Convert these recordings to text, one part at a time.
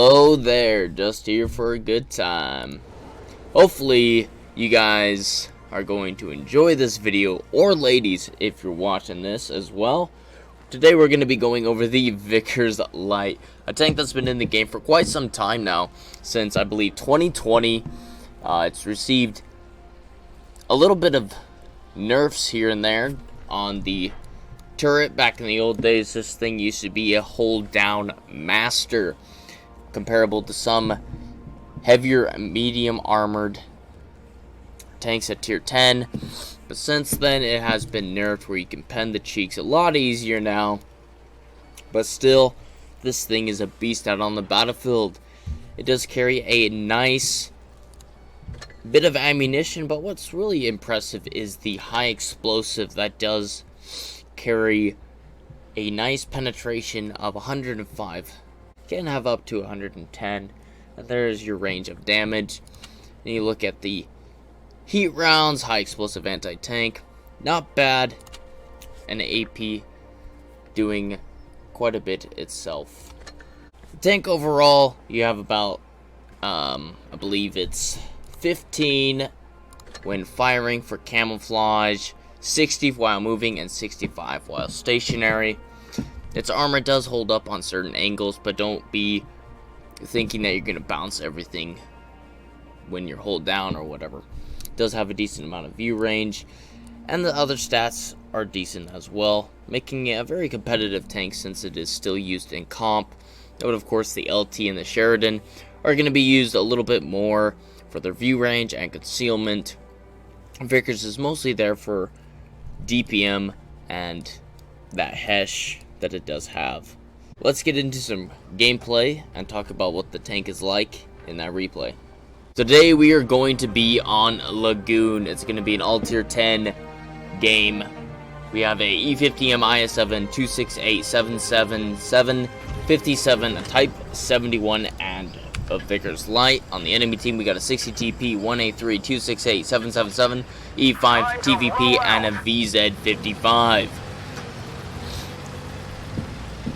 Hello there, just here for a good time. Hopefully you guys are going to enjoy this video, or ladies if you're watching this as well. Today we're going to be going over the Vickers Light, a tank that's been in the game for quite some time now, since I believe 2020. It's received a little bit of nerfs here and there on the turret. Back in the old days, this thing used to be a hold down master, comparable to some heavier medium armored tanks at tier 10, but since then it has been nerfed where you can pen the cheeks a lot easier now. But still, this thing is a beast out on the battlefield. It does carry a nice bit of ammunition, but what's really impressive is the high explosive that does carry a nice penetration of 105. Can have up to 110. And there's your range of damage. And you look at the heat rounds, high explosive anti-tank, not bad. And AP doing quite a bit itself. The tank overall, you have about I believe it's 15 when firing for camouflage, 60 while moving, and 65 while stationary. Its armor does hold up on certain angles, but don't be thinking that you're going to bounce everything when you're hold down or whatever. It does have a decent amount of view range, and the other stats are decent as well, making it a very competitive tank since it is still used in comp. Note, of course, the LT and the Sheridan are going to be used a little bit more for their view range and concealment. Vickers is mostly there for DPM and that Hesh that it does have. Let's get into some gameplay and talk about what the tank is like in that replay. Today we are going to be on Lagoon. It's going to be an all tier 10 game. We have a E50M IS7 268 777 57, a Type 71, and a Vickers Light. On the enemy team, we got a 60 TP 1A3 268 777 E5 TVP and a VZ55.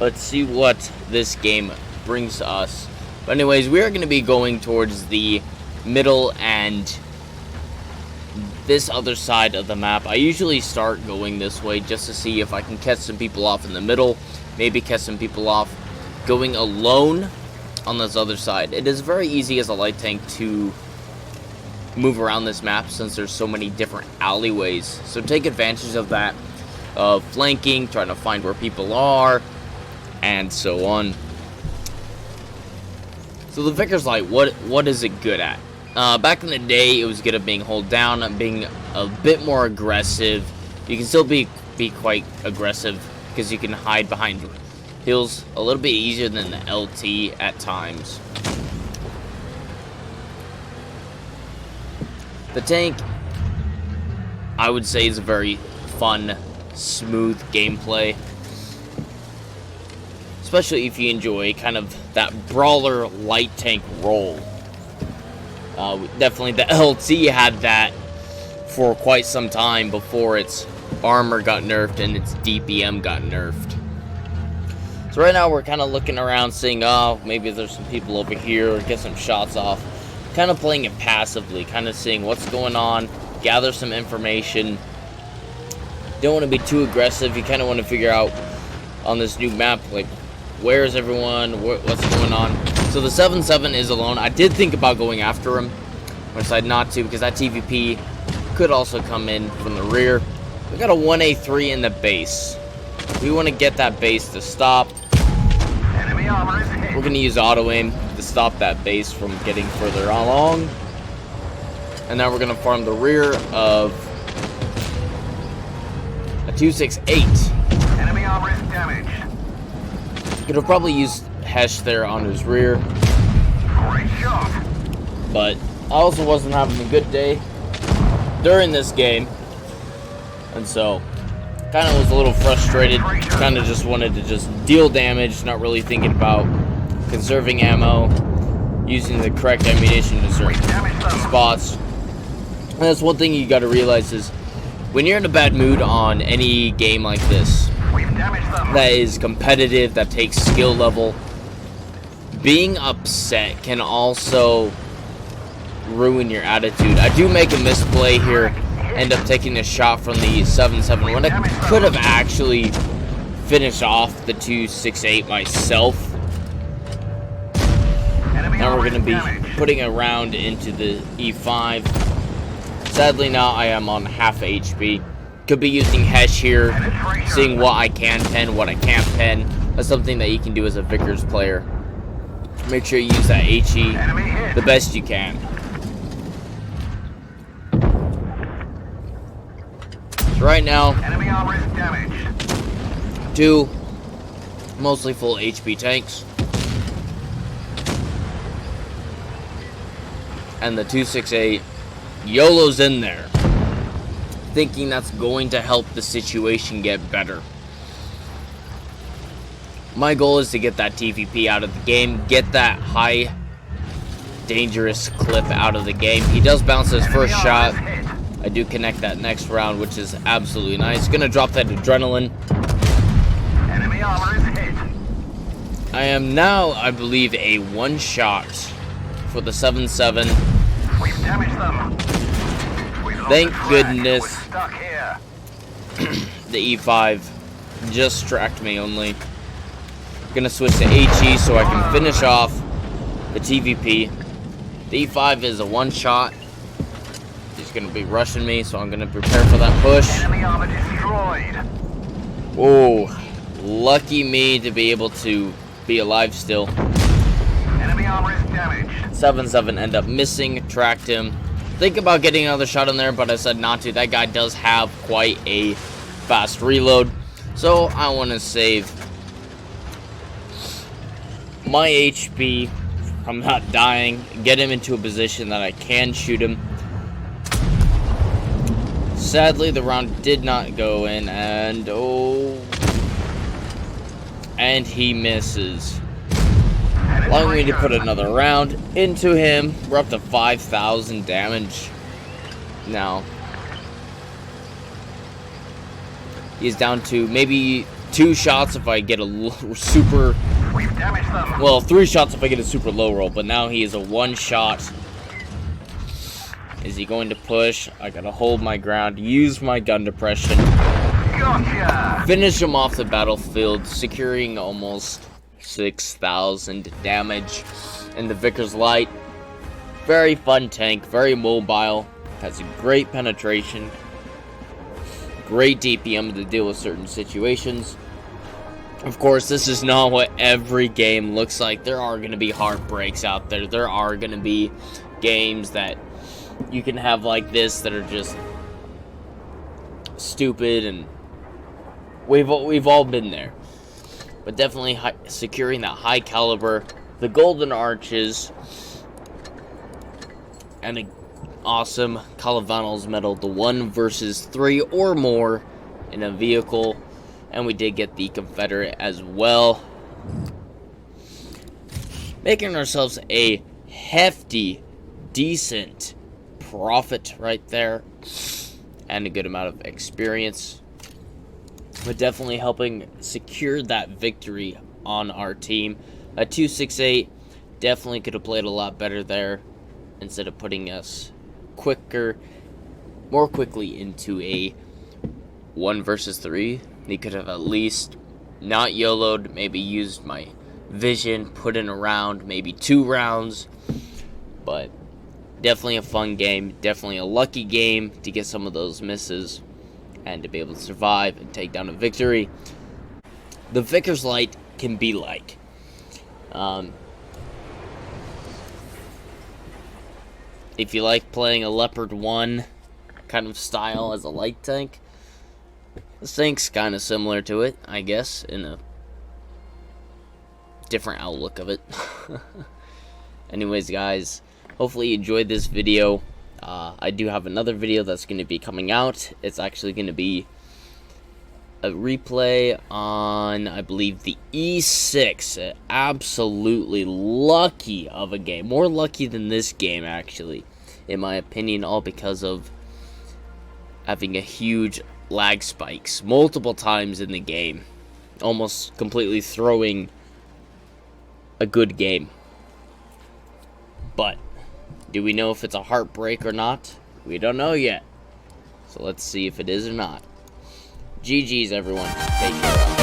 Let's see what this game brings us. But anyways, we are going to be going towards the middle and this other side of the map. I usually start going this way just to see if I can catch some people off in the middle, maybe catch some people off going alone on this other side. It is very easy as a light tank to move around this map since there's so many different alleyways. So take advantage of that, of flanking, trying to find where people are, and so on. So the Vickers Light, what is it good at? Back in the day, it was good at being hold down, and being a bit more aggressive. You can still be quite aggressive because you can hide behind hills a little bit easier than the LT at times. The tank, I would say, is a very fun, smooth gameplay, especially if you enjoy kind of that brawler light tank role. Definitely the LT had that for quite some time before its armor got nerfed and its DPM got nerfed. So right now we're kind of looking around, seeing, oh, maybe there's some people over here, or get some shots off. Kind of playing it passively, kind of seeing what's going on, gather some information. Don't want to be too aggressive. You kind of want to figure out on this new map, like, where is everyone, what's going on. So the 7-7 is alone. I did think about going after him, but I decided not to because that TVP could also come in from the rear. We got a 1A3 in the base. We want to get that base to stop. We're going to use auto aim to stop that base from getting further along. And now we're going to farm the rear of a 268. Enemy armor is damaged. Could have probably used Hesh there on his rear. Great shot. But I also wasn't having a good day during this game. And so kind of was a little frustrated, kind of just wanted to just deal damage, not really thinking about conserving ammo, using the correct ammunition to certain spots. And that's one thing you got to realize is when you're in a bad mood on any game like this, that is competitive, that takes skill level, being upset can also ruin your attitude. I do make a misplay here, end up taking a shot from the 7.7 when I could have actually finished off the 2.68 myself. Now we're going to be putting a round into the E5. Sadly now I am on half HP. Could be using Hesh here, seeing what I can pen, what I can't pen. That's something that you can do as a Vickers player. Make sure you use that HE the best you can. So right now, two mostly full HP tanks. And the 2.68 YOLO's in there, thinking that's going to help the situation get better. My goal is to get that TVP out of the game, get that high dangerous clip out of the game. He does bounce his first shot. I do connect that next round, which is absolutely nice. Gonna drop that adrenaline. Enemy armor is hit. I am now, I believe, a one shot for the 7.7. We've damaged them. Thank goodness We're stuck here. the E5 just tracked me only. Gonna switch to HE so I can finish off the TVP. The E5 is a one shot. He's gonna be rushing me, so I'm gonna prepare for that push. Enemy armor destroyed. Whoa, lucky me to be able to be alive still. Enemy armor is damaged. 7.7 end up missing, tracked him. Think about getting another shot in there, but I said not to. That guy does have quite a fast reload, so I want to save my HP from not dying, get him into a position that I can shoot him. Sadly, the round did not go in, and and he misses. Allowing me to put another round into him. We're up to 5,000 damage now. He's down to maybe 2 shots if I get a super... We've damaged them. Well, 3 shots if I get a super low roll, but now he is a 1 shot. Is he going to push? I gotta hold my ground, use my gun depression. Gotcha. Finish him off the battlefield, securing almost 6,000 damage in the Vickers Light. Very fun tank, very mobile, has a great penetration, great DPM to deal with certain situations. Of course, this is not what every game looks like. There are going to be heartbreaks out there. There are going to be games that you can have like this that are just stupid, and we've all been there. But definitely securing that high caliber, the golden arches, and an awesome Calavanals medal, the 1 versus 3 or more in a vehicle. And we did get the Confederate as well. Making ourselves a hefty, decent profit right there. And a good amount of experience. But definitely helping secure that victory on our team. A 2.68 definitely could have played a lot better there, instead of putting us more quickly into a 1 versus 3. He could have at least not YOLO'd, maybe used my vision, put in a round, maybe 2 rounds. But definitely a fun game, definitely a lucky game to get some of those misses and to be able to survive and take down a victory. The Vickers Light can be like, if you like playing a Leopard 1 kind of style as a light tank, this tank's kind of similar to it, I guess, in a different outlook of it. Anyways, guys, hopefully you enjoyed this video. I do have another video that's going to be coming out. It's actually going to be a replay on, I believe, the E6. Absolutely lucky of a game. More lucky than this game, actually, in my opinion, all because of having a huge lag spikes multiple times in the game, almost completely throwing a good game. But do we know if it's a heartbreak or not? We don't know yet. So let's see if it is or not. GG's, everyone. Take care.